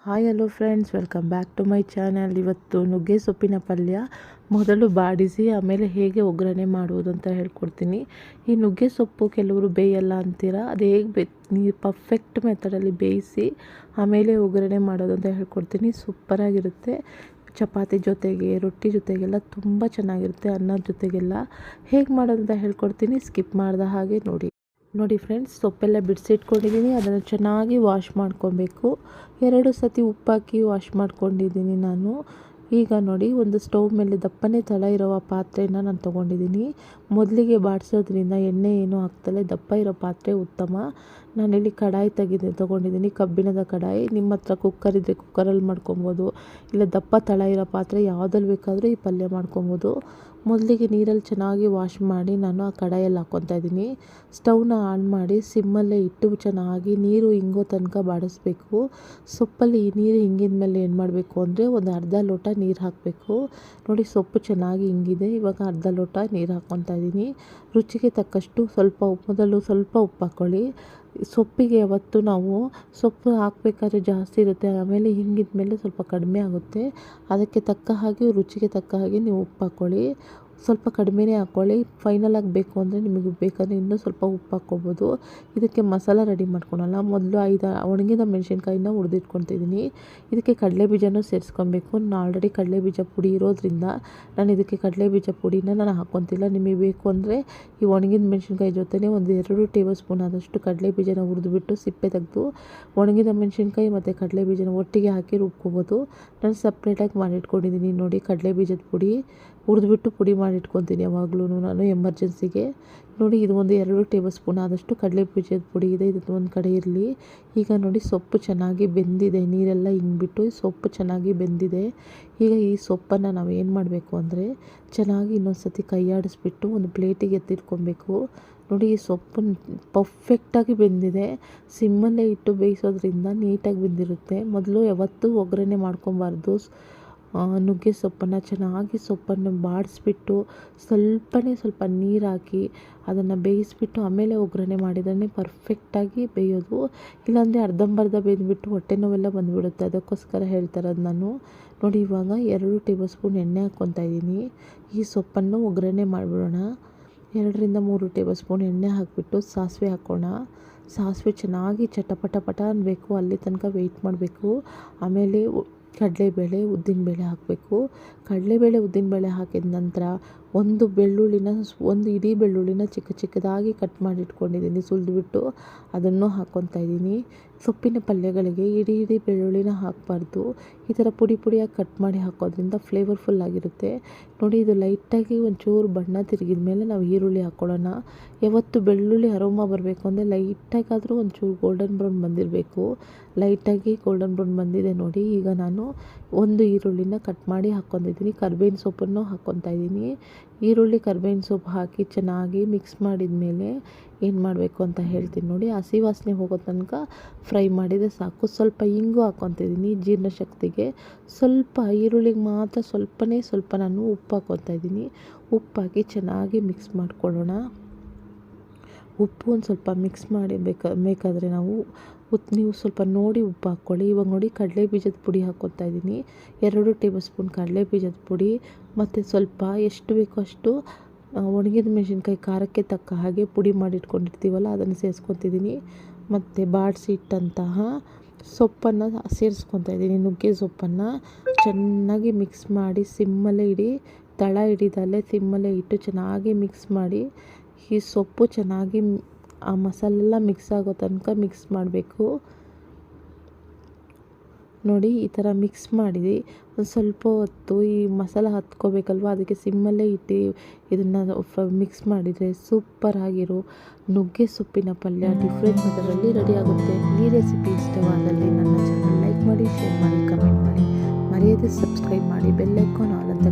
Hi hello friends, welcome back to my channel. ಇವತ್ತು ನುಗ್ಗೆ ಸೊಪ್ಪಿನ ಪಲ್ಯ ಮೊದಲು ಬಾಡಿಸಿ ಆಮೇಲೆ ಹೇಗೆ ಒಗ್ಗರಣೆ ಮಾಡುವುದು ಅಂತ ಹೇಳ್ಕೊಡ್ತೀನಿ. ಈ ನುಗ್ಗೆ ಸೊಪ್ಪು ಕೆಲವರು ಬೇಯಲ್ಲ ಅಂತೀರ, ಅದು ಹೇಗೆ ನೀವು ಪರ್ಫೆಕ್ಟ್ ಮೆಥಡಲ್ಲಿ ಬೇಯಿಸಿ ಆಮೇಲೆ ಒಗ್ಗರಣೆ ಮಾಡೋದು ಅಂತ ಹೇಳ್ಕೊಡ್ತೀನಿ. ಸೂಪರಾಗಿರುತ್ತೆ. ಚಪಾತಿ ಜೊತೆಗೆ, ರೊಟ್ಟಿ ಜೊತೆಗೆಲ್ಲ ತುಂಬ ಚೆನ್ನಾಗಿರುತ್ತೆ. ಅನ್ನದ ಜೊತೆಗೆಲ್ಲ ಹೇಗೆ ಮಾಡೋದು ಅಂತ ಹೇಳ್ಕೊಡ್ತೀನಿ. ಸ್ಕಿಪ್ ಮಾಡ್ದೆ ಹಾಗೆ ನೋಡಿ ಫ್ರೆಂಡ್ಸ್, ಸೊಪ್ಪೆಲ್ಲ ಬಿಡಿಸಿಟ್ಕೊಂಡಿದ್ದೀನಿ. ಅದನ್ನು ಚೆನ್ನಾಗಿ ವಾಶ್ ಮಾಡ್ಕೊಬೇಕು. 2 ಸತಿ ಉಪ್ಪಾಕಿ ವಾಶ್ ಮಾಡ್ಕೊಂಡಿದ್ದೀನಿ ನಾನು. ಈಗ ನೋಡಿ, ಒಂದು ಸ್ಟವ್ ಮೇಲೆ ದಪ್ಪನೇ ತಳ ಇರೋ ಪಾತ್ರೆನ ನಾನು ತೊಗೊಂಡಿದ್ದೀನಿ. ಮೊದಲಿಗೆ ಬಾಡಿಸೋದ್ರಿಂದ ಎಣ್ಣೆ ಏನೂ ಹಾಕ್ತಲೇ ದಪ್ಪ ಇರೋ ಪಾತ್ರೆ ಉತ್ತಮ. ನಾನಿಲ್ಲಿ ಕಡಾಯಿ ತೊಗೊಂಡಿದ್ದೀನಿ, ಕಬ್ಬಿಣದ ಕಡಾಯಿ. ನಿಮ್ಮ ಹತ್ರ ಕುಕ್ಕರ್ ಇದ್ದರೆ ಕುಕ್ಕರಲ್ಲಿ ಮಾಡ್ಕೊಬೋದು, ಇಲ್ಲ ದಪ್ಪ ತಳ ಇರೋ ಪಾತ್ರೆ ಯಾವುದಲ್ಲಿ ಬೇಕಾದರೂ ಈ ಪಲ್ಯ ಮಾಡ್ಕೊಬೋದು. ಮೊದಲಿಗೆ ನೀರಲ್ಲಿ ಚೆನ್ನಾಗಿ ವಾಶ್ ಮಾಡಿ ನಾನು ಆ ಕಡಾಯಲ್ಲಿ ಹಾಕ್ಕೊತಾ ಇದ್ದೀನಿ. ಸ್ಟವ್ನ ಆನ್ ಮಾಡಿ ಸಿಮ್ಮಲ್ಲೇ ಇಟ್ಟು ಚೆನ್ನಾಗಿ ನೀರು ಹಿಂಗೋ ತನಕ ಬಾಡಿಸ್ಬೇಕು. ಸೊಪ್ಪಲ್ಲಿ ಈ ನೀರು ಹಿಂಗಿದ ಮೇಲೆ ಏನು ಮಾಡಬೇಕು ಅಂದರೆ ಒಂದು ಅರ್ಧ ಲೋಟ ನೀರು ಹಾಕಬೇಕು. ನೋಡಿ, ಸೊಪ್ಪು ಚೆನ್ನಾಗಿ ಹಿಂಗಿದೆ. ಇವಾಗ ಅರ್ಧ ಲೋಟ ನೀರು ಹಾಕ್ಕೊತಾ ಇದ್ದೀನಿ. ರುಚಿಗೆ ತಕ್ಕಷ್ಟು ಮೊದಲು ಸ್ವಲ್ಪ ಉಪ್ಪು ಹಾಕ್ಕೊಳ್ಳಿ. ಸೊಪ್ಪಿಗೆ ಯಾವತ್ತು ನಾವು ಸೊಪ್ಪು ಹಾಕಬೇಕಾದ್ರೆ ಜಾಸ್ತಿ ಇರುತ್ತೆ, ಆಮೇಲೆ ಹಿಂಗಿದ ಮೇಲೆ ಸ್ವಲ್ಪ ಕಡಿಮೆ ಆಗುತ್ತೆ. ಅದಕ್ಕೆ ತಕ್ಕ ಹಾಗೆ, ರುಚಿಗೆ ತಕ್ಕ ಹಾಗೆ ನೀವು ಉಪ್ಪು ಹಾಕ್ಕೊಳ್ಳಿ. ಸ್ವಲ್ಪ ಕಡಿಮೆನೇ ಹಾಕ್ಕೊಳ್ಳಿ. ಫೈನಲಾಗಿ ಬೇಕು ಅಂದರೆ ನಿಮಗೆ ಬೇಕಾದರೆ ಇನ್ನೂ ಸ್ವಲ್ಪ ಉಪ್ಪು ಹಾಕ್ಕೊಬೋದು. ಇದಕ್ಕೆ ಮಸಾಲ ರೆಡಿ ಮಾಡ್ಕೊಳಲ್ಲ. ಮೊದಲು 5 ಒಣಗಿದ ಮೆಣಸಿನ್ಕಾಯಿನ ಹುರಿದಿಟ್ಕೊತಿದ್ದೀನಿ. ಇದಕ್ಕೆ ಕಡಲೆಬೀಜನೂ ಸೇರಿಸ್ಕೊಬೇಕು. ನಾನು ಆಲ್ರೆಡಿ ಕಡಲೆಬೀಜ ಪುಡಿ ಇರೋದ್ರಿಂದ ನಾನು ಇದಕ್ಕೆ ಕಡಲೆಬೀಜ ಪುಡಿನ ನಾನು ಹಾಕ್ಕೊತಿಲ್ಲ. ನಿಮಗೆ ಬೇಕು ಅಂದರೆ ಈ ಒಣಗಿದ ಮೆಣಸಿನ್ಕಾಯಿ ಜೊತೆನೇ ಒಂದು 2 ಟೇಬಲ್ ಸ್ಪೂನ್ ಆದಷ್ಟು ಕಡಲೆಬೀಜನ ಹುರಿದುಬಿಟ್ಟು ಸಿಪ್ಪೆ ತೆಗೆದು ಒಣಗಿದ ಮೆಣಸಿನ್ಕಾಯಿ ಮತ್ತು ಕಡಲೆಬೀಜನ ಒಟ್ಟಿಗೆ ಹಾಕಿ ರುಬ್ಕೊಬೋದು. ನಾನು ಸಪ್ರೇಟಾಗಿ ಮಾಡಿಟ್ಕೊಂಡಿದ್ದೀನಿ. ನೋಡಿ, ಕಡಲೆಬೀಜದ ಪುಡಿ ಹುರಿದ್ಬಿಟ್ಟು ಪುಡಿ ಮಾಡಿಟ್ಕೊತೀನಿ ಯಾವಾಗಲೂ ನಾನು ಎಮರ್ಜೆನ್ಸಿಗೆ. ನೋಡಿ, ಇದು ಒಂದು 2 ಟೇಬಲ್ ಸ್ಪೂನ್ ಆದಷ್ಟು ಕಡಲೆಬೀಜದ ಪುಡಿ ಇದೆ. ಇದು ಒಂದು ಕಡೆ ಇರಲಿ. ಈಗ ನೋಡಿ, ಸೊಪ್ಪು ಚೆನ್ನಾಗಿ ಬೆಂದಿದೆ. ನೀರೆಲ್ಲ ಹಿಂಗಿಬಿಟ್ಟು ಸೊಪ್ಪು ಚೆನ್ನಾಗಿ ಬೆಂದಿದೆ. ಈಗ ಈ ಸೊಪ್ಪನ್ನು ನಾವು ಏನು ಮಾಡಬೇಕು ಅಂದರೆ ಚೆನ್ನಾಗಿ ಇನ್ನೊಂದು ಸತಿ ಕೈ ಆಡಿಸ್ಬಿಟ್ಟು ಒಂದು ಪ್ಲೇಟಿಗೆ ಎತ್ತಿಟ್ಕೊಬೇಕು. ನೋಡಿ, ಈ ಸೊಪ್ಪು ಪರ್ಫೆಕ್ಟಾಗಿ ಬೆಂದಿದೆ. ಸಿಮ್ಮಲ್ಲೇ ಇಟ್ಟು ಬೇಯಿಸೋದ್ರಿಂದ ನೀಟಾಗಿ ಬೆಂದಿರುತ್ತೆ. ಮೊದಲು ಯಾವತ್ತೂ ಒಗ್ಗರಣೆ ಮಾಡ್ಕೊಬಾರ್ದು. ನುಗ್ಗೆ ಸೊಪ್ಪನ್ನು ಬಾಡಿಸ್ಬಿಟ್ಟು ಸ್ವಲ್ಪ ನೀರು ಹಾಕಿ ಅದನ್ನು ಬೇಯಿಸ್ಬಿಟ್ಟು ಆಮೇಲೆ ಒಗ್ಗರಣೆ ಮಾಡಿದ್ರೆ ಪರ್ಫೆಕ್ಟಾಗಿ ಬೇಯೋದು. ಇಲ್ಲಾಂದರೆ ಅರ್ಧಂಬರ್ಧ ಬೇಯ್ದುಬಿಟ್ಟು ಹೊಟ್ಟೆ ನೋವೆಲ್ಲ ಬಂದುಬಿಡುತ್ತೆ. ಅದಕ್ಕೋಸ್ಕರ ಹೇಳ್ತಾರದು ನಾನು. ನೋಡಿ, ಇವಾಗ 2 ಟೇಬಲ್ ಸ್ಪೂನ್ ಎಣ್ಣೆ ಹಾಕ್ಕೊತಾ ಇದ್ದೀನಿ. ಈ ಸೊಪ್ಪನ್ನು ಒಗ್ಗರಣೆ ಮಾಡಿಬಿಡೋಣ. 2ರಿಂದ 3 ಟೇಬಲ್ ಸ್ಪೂನ್ ಎಣ್ಣೆ ಹಾಕಿಬಿಟ್ಟು ಸಾಸಿವೆ ಹಾಕೋಣ. ಸಾಸಿವೆ ಚೆನ್ನಾಗಿ ಚಟಪಟ ಅನ್ನಬೇಕು, ಅಲ್ಲಿ ತನಕ ವೆಯ್ಟ್ ಮಾಡಬೇಕು. ಆಮೇಲೆ ಕಡಲೆಬೇಳೆ, ಉದ್ದಿನಬೇಳೆ ಹಾಕಬೇಕು. ಕಡಲೆಬೇಳೆ, ಉದ್ದಿನಬೇಳೆ ಹಾಕಿದ ನಂತರ ಒಂದು ಇಡೀ ಬೆಳ್ಳುಳ್ಳಿನ ಚಿಕ್ಕದಾಗಿ ಕಟ್ ಮಾಡಿ ಇಟ್ಕೊಂಡಿದ್ದೀನಿ, ಸುಲಿದ್ಬಿಟ್ಟು ಅದನ್ನು ಹಾಕ್ಕೊತಾ ಇದ್ದೀನಿ. ಸೊಪ್ಪಿನ ಪಲ್ಯಗಳಿಗೆ ಇಡೀ ಬೆಳ್ಳುಳ್ಳಿನ ಹಾಕಬಾರ್ದು. ಈ ಥರ ಪುಡಿಯಾಗಿ ಕಟ್ ಮಾಡಿ ಹಾಕೋದ್ರಿಂದ ಫ್ಲೇವರ್ಫುಲ್ ಆಗಿರುತ್ತೆ. ನೋಡಿ, ಇದು ಲೈಟಾಗಿ ಒಂಚೂರು ಬಣ್ಣ ತಿರುಗಿದ ಮೇಲೆ ನಾವು ಈರುಳ್ಳಿ ಹಾಕ್ಕೊಳ್ಳೋಣ. ಯಾವತ್ತು ಬೆಳ್ಳುಳ್ಳಿ ಅರೋಮ ಬರಬೇಕು ಅಂದರೆ ಲೈಟಾಗಾದರೂ ಒಂಚೂರು ಗೋಲ್ಡನ್ ಬ್ರೌನ್ ಬಂದಿರಬೇಕು. ಲೈಟಾಗಿ ಗೋಲ್ಡನ್ ಬ್ರೌನ್ ಬಂದಿದೆ ನೋಡಿ. ಈಗ ನಾನು ಒಂದು ಈರುಳ್ಳಿನ ಕಟ್ ಮಾಡಿ ಹಾಕ್ಕೊಂಡಿದ್ದೀನಿ. ಕರ್ಬೇವಿನ ಸೊಪ್ಪನ್ನು ಹಾಕ್ಕೊತಾ ಇದ್ದೀನಿ. ಈರುಳ್ಳಿ, ಕರ್ಬೇವಿನ ಸೊಪ್ಪು ಹಾಕಿ ಚೆನ್ನಾಗಿ ಮಿಕ್ಸ್ ಮಾಡಿದ ಮೇಲೆ ಏನು ಮಾಡಬೇಕು ಅಂತ ಹೇಳ್ತೀನಿ ನೋಡಿ. ಹಸಿ ವಾಸನೆ ಹೋಗೋ ತನಕ ಫ್ರೈ ಮಾಡಿದರೆ ಸಾಕು. ಸ್ವಲ್ಪ ಇಂಗು ಹಾಕ್ಕೊತಿದ್ದೀನಿ ಜೀರ್ಣಶಕ್ತಿಗೆ. ಸ್ವಲ್ಪ ಈರುಳ್ಳಿಗೆ ಮಾತ್ರ ಸ್ವಲ್ಪ ನಾನು ಉಪ್ಪು ಹಾಕ್ಕೊತಾ ಇದ್ದೀನಿ. ಉಪ್ಪು ಹಾಕಿ ಚೆನ್ನಾಗಿ ಮಿಕ್ಸ್ ಮಾಡ್ಕೊಳ್ಳೋಣ. ಉಪ್ಪು ಒಂದು ಸ್ವಲ್ಪ ಮಿಕ್ಸ್ ಮಾಡಿ ಬೇಕಾದರೆ ನೀವು ಸ್ವಲ್ಪ ನೋಡಿ ಉಪ್ಪು ಹಾಕ್ಕೊಳ್ಳಿ. ಇವಾಗ ನೋಡಿ, ಕಡಲೆಬೀಜದ ಪುಡಿ ಹಾಕ್ಕೊತಾ ಇದ್ದೀನಿ. 2 ಟೇಬಲ್ ಸ್ಪೂನ್ ಕಡಲೆಬೀಜದ ಪುಡಿ ಮತ್ತು ಸ್ವಲ್ಪ ಎಷ್ಟು ಬೇಕೋ ಅಷ್ಟು ಒಣಗಿದ ಮೆಣಸಿನ್ಕಾಯಿ ಖಾರಕ್ಕೆ ತಕ್ಕ ಹಾಗೆ ಪುಡಿ ಮಾಡಿಟ್ಕೊಂಡಿರ್ತೀವಲ್ಲ ಅದನ್ನು ಸೇರಿಸ್ಕೊತಿದ್ದೀನಿ. ಮತ್ತು ಬಾಡಿಸಿ ಇಟ್ಟಂತಹ ಸೊಪ್ಪನ್ನು ಸೇರಿಸ್ಕೊತಾ ಇದ್ದೀನಿ. ನುಗ್ಗೆ ಸೊಪ್ಪನ್ನು ಚೆನ್ನಾಗಿ ಮಿಕ್ಸ್ ಮಾಡಿ ಸಿಮ್ಮಲ್ಲೇ ಇಡಿ, ತಳ ಹಿಡಿದಲ್ಲೇ ಸಿಮ್ಮಲ್ಲೇ ಇಟ್ಟು ಚೆನ್ನಾಗಿ ಮಿಕ್ಸ್ ಮಾಡಿ. ಈ ಸೊಪ್ಪು ಚೆನ್ನಾಗಿ ಆ ಮಸಾಲೆಲ್ಲ ಮಿಕ್ಸ್ ಆಗೋ ತನಕ ಮಿಕ್ಸ್ ಮಾಡಬೇಕು. ನೋಡಿ, ಈ ಥರ ಮಿಕ್ಸ್ ಮಾಡಿ ಒಂದು ಸ್ವಲ್ಪ ಹೊತ್ತು ಈ ಮಸಾಲ ಹತ್ಕೋಬೇಕಲ್ವ, ಅದಕ್ಕೆ ಸಿಮ್ಮಲ್ಲೇ ಇಟ್ಟು ಇದನ್ನು ಮಿಕ್ಸ್ ಮಾಡಿದರೆ ಸೂಪರಾಗಿರೋ ನುಗ್ಗೆ ಸೊಪ್ಪಿನ ಪಲ್ಯ ಡಿಫ್ರೆಂಟ್ ಮೆಥಡಲ್ಲಿ ರೆಡಿ ಆಗುತ್ತೆ. ಈ ರೆಸಿಪಿ ಇಷ್ಟವಾದಲ್ಲಿ ನನ್ನ ಚಾನಲ್ ಲೈಕ್ ಮಾಡಿ, ಶೇರ್ ಮಾಡಿ, ಕಮೆಂಟ್ ಮಾಡಿ, ಮರೆಯದೆ ಸಬ್ಸ್ಕ್ರೈಬ್ ಮಾಡಿ, ಬೆಲ್ ಐಕಾನ್ ಆಲ್ ಅಂತ